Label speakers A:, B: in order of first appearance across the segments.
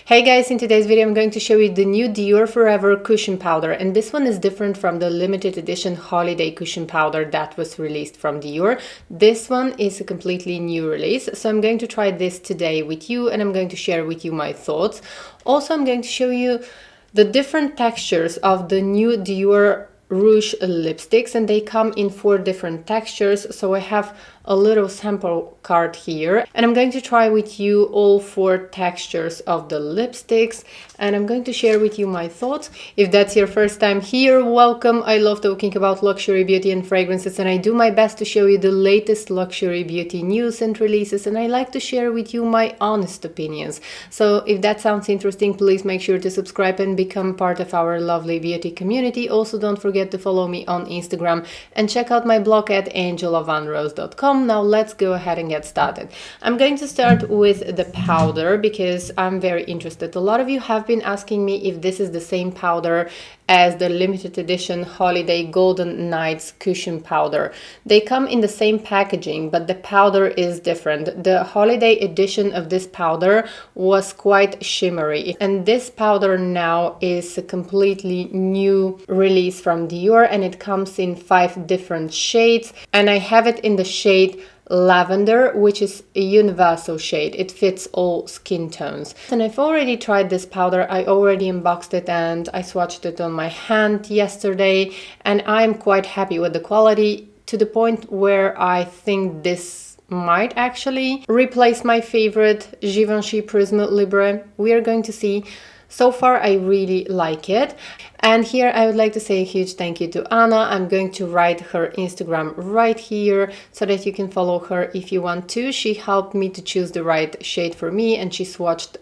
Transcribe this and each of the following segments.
A: Hey guys, in today's video I'm going to show you the new Dior Forever Cushion Powder, and this one is different from the limited edition holiday cushion powder that was released from Dior. This one is a completely new release, so I'm going to try this today with you and I'm going to share with you my thoughts. Also, I'm going to show you the different textures of the new Dior Rouge lipsticks, and they come in 4 different textures. So I have a little sample card here and I'm going to try with you all 4 textures of the lipsticks and I'm going to share with you my thoughts. If that's your first time here, welcome. I love talking about luxury beauty and fragrances, and I do my best to show you the latest luxury beauty news and releases, and I like to share with you my honest opinions. So if that sounds interesting, please make sure to subscribe and become part of our lovely beauty community. Also, don't forget to follow me on Instagram and check out my blog at angelavanrose.com. Now let's go ahead and get started. I'm going to start with the powder because I'm very interested. A lot of you have been asking me if this is the same powder as the limited edition holiday golden nights cushion powder. They come in the same packaging, but the powder is different. The holiday edition of this powder was quite shimmery, and this powder now is a completely new release from Dior, and it comes in 5 different shades, and I have it in the shade lavender, which is a universal shade. It fits all skin tones. And I've already tried this powder. I already unboxed it and I swatched it on my hand yesterday, and I'm quite happy with the quality, to the point where I think this might actually replace my favorite Givenchy Prisme Libre. We are going to see. So far, I really like it. And here I would like to say a huge thank you to Anna. I'm going to write her Instagram right here so that you can follow her if you want to. She helped me to choose the right shade for me, and she swatched,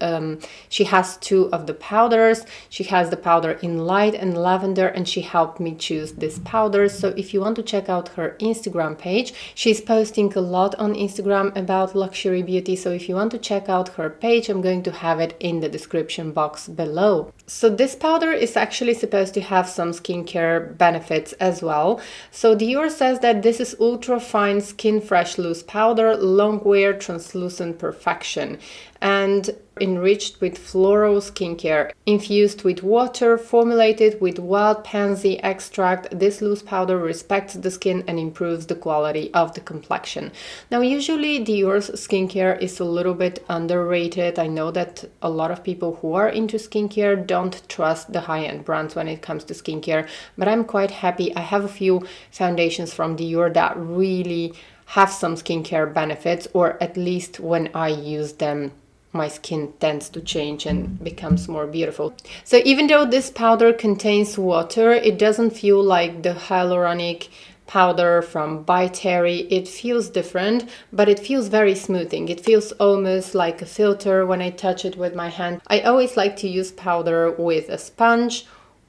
A: she has 2 of the powders. She has the powder in light and lavender, and she helped me choose this powder. So if you want to check out her Instagram page, she's posting a lot on Instagram about luxury beauty. So if you want to check out her page, I'm going to have it in the description box below. So this powder is actually supposed to have some skincare benefits as well. So Dior says that this is ultra fine skin fresh loose powder, long wear, translucent perfection, and enriched with floral skincare, infused with water, formulated with wild pansy extract. This loose powder respects the skin and improves the quality of the complexion. Now, usually Dior's skincare is a little bit underrated. I know that a lot of people who are into skincare don't trust the high-end brands when it comes to skincare, but I'm quite happy. I have a few foundations from Dior that really have some skincare benefits, or at least when I use them, my skin tends to change and becomes more beautiful. So even though this powder contains water, it doesn't feel like the hyaluronic powder from By Terry. It feels different, but it feels very smoothing. It feels almost like a filter when I touch it with my hand. I always like to use powder with a sponge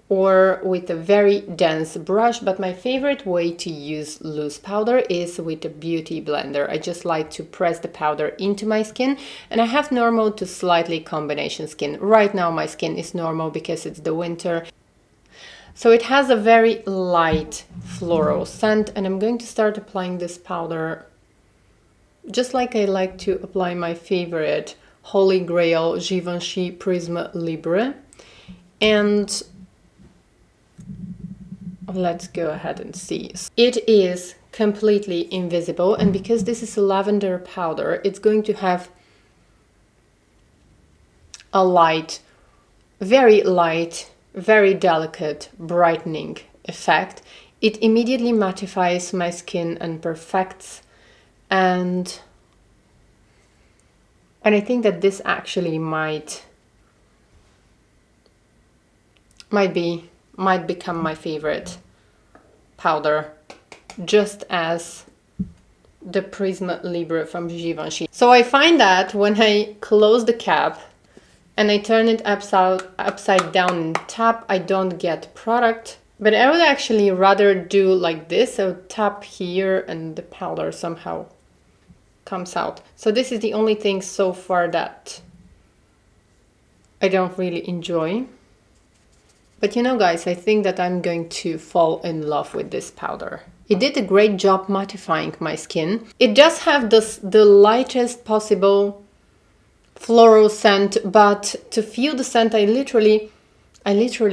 A: or with a very dense brush, but my favorite way to use loose powder is with a beauty blender. I just like to press the powder into my skin, and I have normal to slightly combination skin. Right now my skin is normal because it's the winter. So it has a very light floral scent, and I'm going to start applying this powder just like I like to apply my favorite Holy Grail Givenchy Prisme Libre. And let's go ahead and see. It is completely invisible, and because this is a lavender powder, it's going to have a light, very delicate brightening effect. It immediately mattifies my skin and perfects, and I think that this actually might become my favorite powder, just as the Prisme Libre from Givenchy. So I find that when I close the cap and I turn it upside down and tap, I don't get product, but I would actually rather do like this. So tap here and the powder somehow comes out. So this is the only thing so far that I don't really enjoy. But you know, guys, I think that I'm going to fall in love with this powder. It did a great job mattifying my skin. It does have the lightest possible floral scent, but to feel the scent, I literally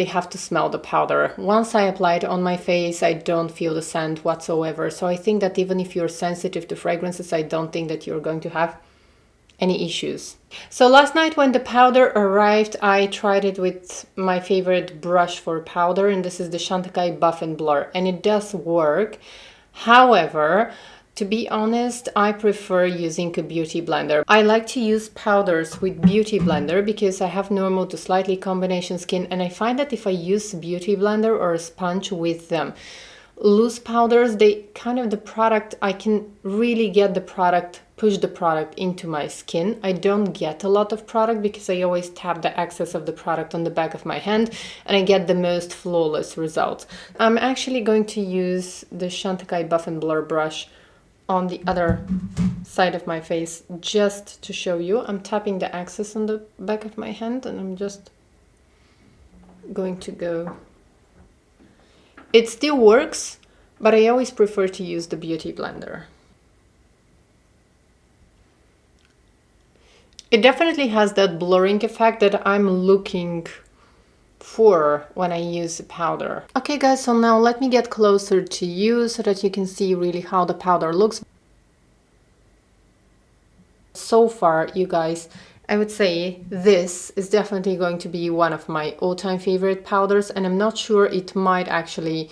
A: have to smell the powder. Once I apply it on my face, I don't feel the scent whatsoever. So I think that even if you're sensitive to fragrances, I don't think that you're going to have any issues. So last night when the powder arrived, I tried it with my favorite brush for powder, and this is the Chantecaille Buff and Blur, and it does work. However, to be honest, I prefer using a beauty blender. I like to use powders with beauty blender because I have normal to slightly combination skin, and I find that if I use beauty blender or a sponge with them, loose powders, they kind of, the product, I can really get the product, push the product into my skin. I don't get a lot of product because I always tap the excess of the product on the back of my hand, and I get the most flawless results. I'm actually going to use the Chantecaille Buff and Blur brush on the other side of my face just to show you. I'm tapping the excess on the back of my hand, and I'm just going to go. It still works, but I always prefer to use the beauty blender. It definitely has that blurring effect that I'm looking for when I use the powder. Okay guys, so now let me get closer to you so that you can see really how the powder looks. So far, you guys, I would say this is definitely going to be one of my all-time favorite powders, and I'm not sure, it might actually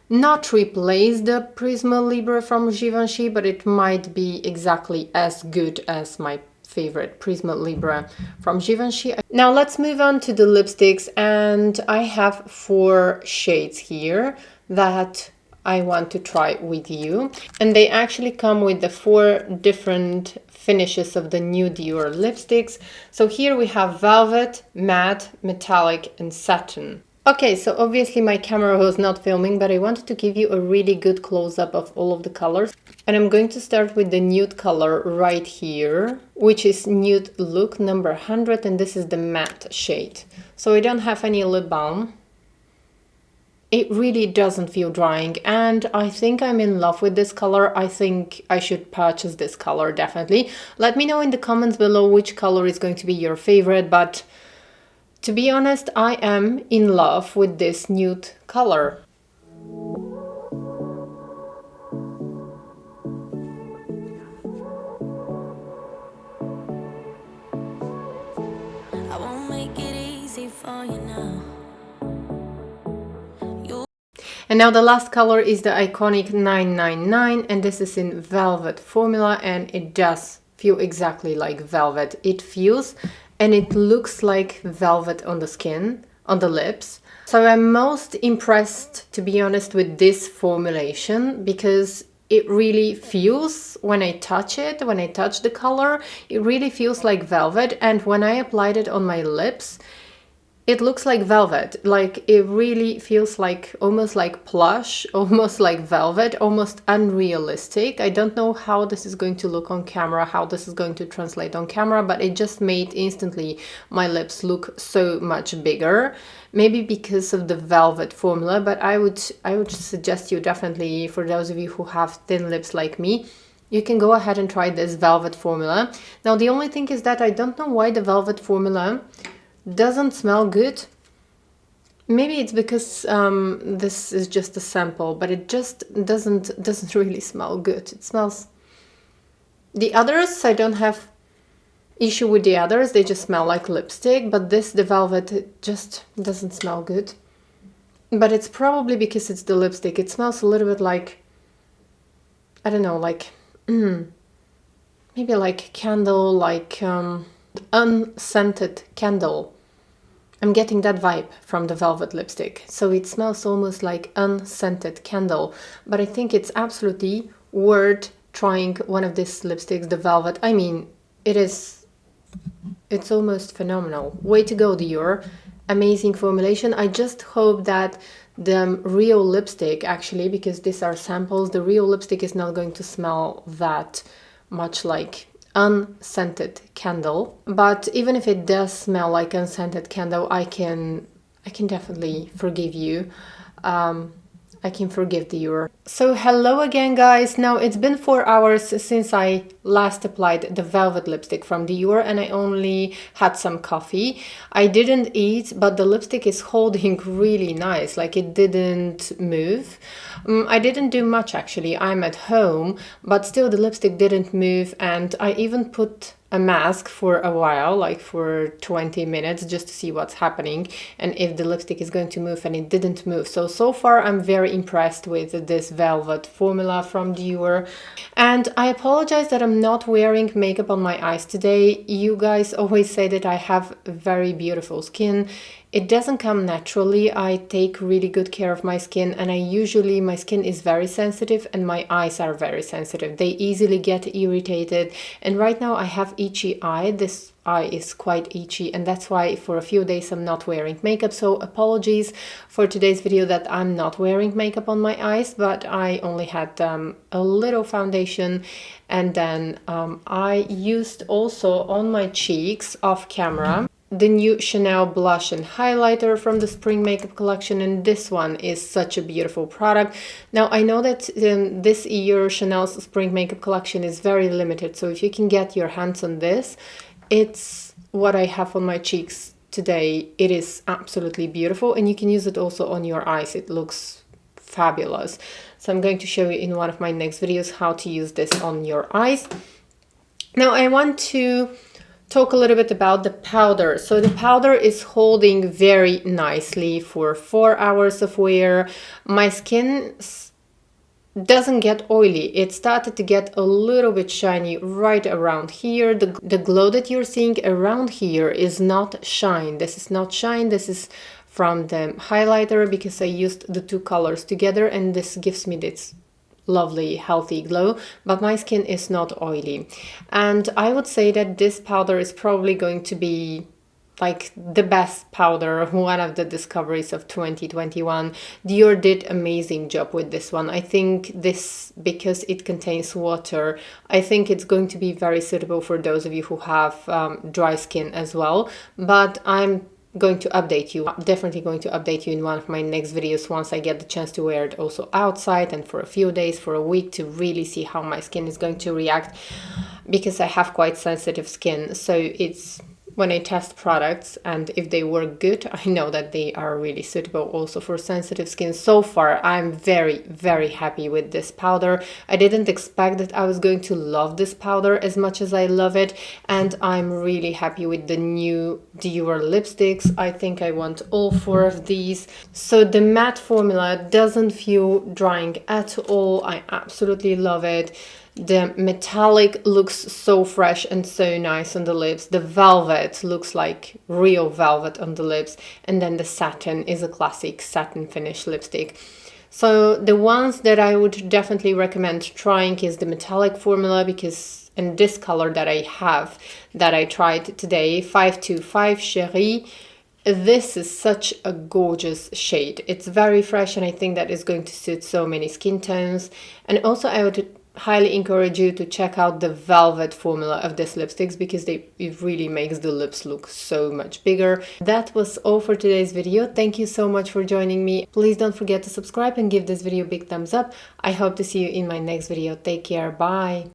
A: not replace the Prisma Libre from Givenchy, but it might be exactly as good as my favorite Prisma Libre from Givenchy. Now let's move on to the lipsticks, and I have 4 shades here that I want to try with you, and they actually come with the 4 different finishes of the new Dior lipsticks. So here we have velvet, matte, metallic, and satin. Okay, so obviously my camera was not filming, but I wanted to give you a really good close-up of all of the colors. And I'm going to start with the nude color right here, which is Nude Look number 100, and this is the matte shade. So I don't have any lip balm. It really doesn't feel drying, and I think I'm in love with this color. I think I should purchase this color, definitely. Let me know in the comments below which color is going to be your favorite, but to be honest, I am in love with this nude color.
B: I won't make it easy for you now.
A: And now the last color is the iconic 999, and this is in velvet formula, and it does feel exactly like velvet. It feels and it looks like velvet on the skin, on the lips. So I'm most impressed, to be honest, with this formulation because it really feels, when I touch it, when I touch the color, it really feels like velvet. And when I applied it on my lips, it looks like velvet. Like, it really feels like almost like plush, almost like velvet, almost unrealistic. I don't know how this is going to look on camera, how this is going to translate on camera, but it just made instantly my lips look so much bigger. Maybe because of the velvet formula, but I would suggest you definitely, for those of you who have thin lips like me, you can go ahead and try this velvet formula. Now, the only thing is that I don't know why the velvet formula doesn't smell good. Maybe it's because this is just a sample, but it just doesn't really smell good. It smells, the others, I don't have issue with the others, they just smell like lipstick, but this, the velvet, it just doesn't smell good. But it's probably because it's the lipstick. It smells a little bit like, I don't know, like maybe like candle, like unscented candle. I'm getting that vibe from the velvet lipstick. So it smells almost like unscented candle, but I think it's absolutely worth trying one of these lipsticks, the velvet. I mean, it's almost phenomenal. Way to go, Dior. Amazing formulation. I just hope that the real lipstick, actually, because these are samples, the real lipstick is not going to smell that much like unscented candle. But even if it does smell like unscented candle, I can definitely forgive you. I can forgive Dior. So hello again, guys. Now it's been 4 hours since I last applied the velvet lipstick from Dior, and I only had some coffee. I didn't eat, but the lipstick is holding really nice, like it didn't move. I didn't do much actually. I'm at home, but still the lipstick didn't move, and I even put a mask for a while, like for 20 minutes, just to see what's happening and if the lipstick is going to move, and it didn't move. So far I'm very impressed with this velvet formula from Dior. And I apologize that I'm not wearing makeup on my eyes today. You guys always say that I have very beautiful skin. It doesn't come naturally. I take really good care of my skin, and my skin is very sensitive and my eyes are very sensitive. They easily get irritated, and right now I have itchy eye. This eye is quite itchy, and that's why for a few days I'm not wearing makeup. So apologies for today's video that I'm not wearing makeup on my eyes, but I only had a little foundation, and then I used also on my cheeks off camera the new Chanel blush and highlighter from the spring makeup collection, and this one is such a beautiful product. Now I know that this year Chanel's spring makeup collection is very limited, so if you can get your hands on this, it's what I have on my cheeks today. It is absolutely beautiful, and you can use it also on your eyes. It looks fabulous. So I'm going to show you in one of my next videos how to use this on your eyes. Now I want to talk a little bit about the powder. So the powder is holding very nicely for 4 hours of wear. My skin doesn't get oily. It started to get a little bit shiny right around here. The glow that you're seeing around here is not shine. This is not shine. This is from the highlighter, because I used the two colors together, and this gives me this lovely healthy glow, but my skin is not oily. And I would say that this powder is probably going to be like the best powder, one of the discoveries of 2021. Dior did amazing job with this one. I think this, because it contains water, I think it's going to be very suitable for those of you who have dry skin as well. But I'm going to update you, definitely going to update you in one of my next videos once I get the chance to wear it also outside and for a few days, for a week, to really see how my skin is going to react, because I have quite sensitive skin. So it's when I test products, and if they work good, I know that they are really suitable also for sensitive skin. So far, I'm very, very happy with this powder. I didn't expect that I was going to love this powder as much as I love it, and I'm really happy with the new Dior lipsticks. I think I want all 4 of these. So the matte formula doesn't feel drying at all. I absolutely love it. The metallic looks so fresh and so nice on the lips. The velvet looks like real velvet on the lips. And then the satin is a classic satin finish lipstick. So the ones that I would definitely recommend trying is the metallic formula, because in this color that I have, that I tried today, 525 Chérie, this is such a gorgeous shade. It's very fresh, and I think that is going to suit so many skin tones. And also I would highly encourage you to check out the velvet formula of this lipsticks, because it really makes the lips look so much bigger. That was all for today's video. Thank you so much for joining me. Please don't forget to subscribe and give this video a big thumbs up. I hope to see you in my next video. Take care. Bye.